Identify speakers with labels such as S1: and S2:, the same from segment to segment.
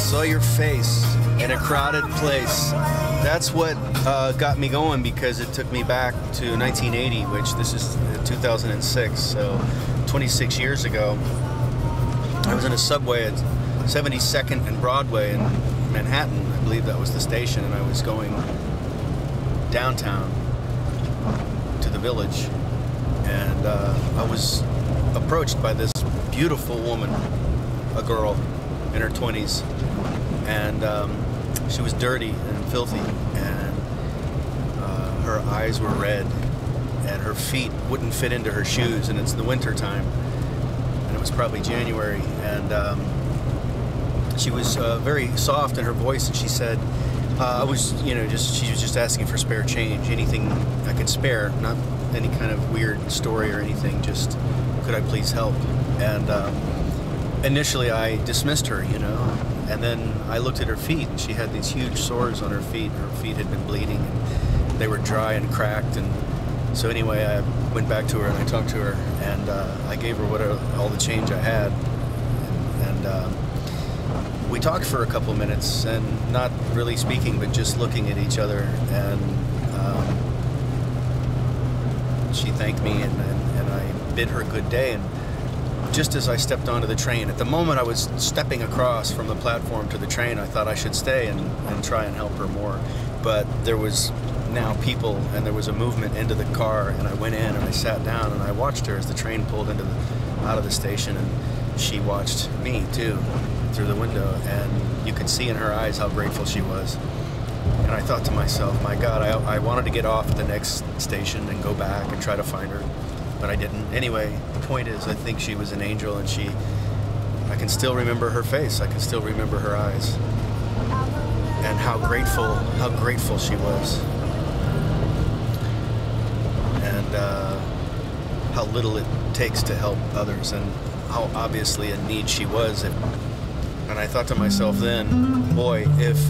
S1: saw your face in a crowded place. That's what got me going, because it took me back to 1980, which this is 2006, so 26 years ago. I was in a subway at 72nd and Broadway in Manhattan. I believe that was the station, and I was going downtown to the Village, and I was approached by this beautiful woman, a girl in her 20s, and she was dirty and filthy, and her eyes were red, and her feet wouldn't fit into her shoes, and it's the winter time, and it was probably January, and she was very soft in her voice, and she said, she was just asking for spare change, anything I could spare, not any kind of weird story or anything, just could I please help? And initially I dismissed her, and then I looked at her feet, and she had these huge sores on her feet. Her feet had been bleeding, and they were dry and cracked, and so anyway, I went back to her and I talked to her, and I gave her all the change I had, and we talked for a couple minutes, and not really speaking, but just looking at each other, and she thanked me, and I bid her good day, and just as I stepped onto the train, at the moment I was stepping across from the platform to the train, I thought I should stay and try and help her more, but there was now people, and there was a movement into the car, and I went in and I sat down, and I watched her as the train pulled out of the station, and she watched me too through the window, and you could see in her eyes how grateful she was. And I thought to myself, my God, I wanted to get off at the next station and go back and try to find her, but I didn't. Anyway, the point is, I think she was an angel, and I can still remember her face, I can still remember her eyes, and how grateful she was, and how little it takes to help others, and how obviously in need she was. And I thought to myself then, boy, if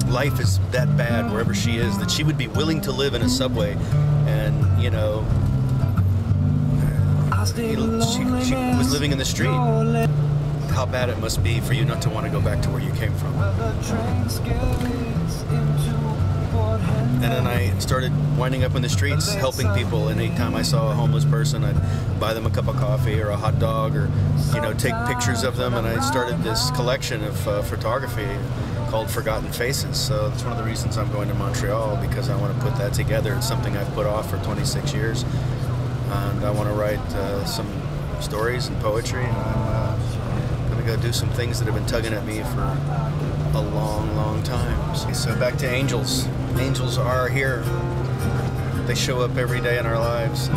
S1: life is that bad wherever she is, that she would be willing to live in a subway, and she was living in the street. How bad it must be for you not to want to go back to where you came from. And then I started winding up in the streets, helping people, and anytime I saw a homeless person, I'd buy them a cup of coffee or a hot dog, or take pictures of them, and I started this collection of photography called Forgotten Faces. So that's one of the reasons I'm going to Montreal, because I want to put that together. It's something I've put off for 26 years, and I want to write some stories and poetry, and I'm going to go do some things that have been tugging at me for a long, long time. So back to angels. Angels are here. They show up every day in our lives.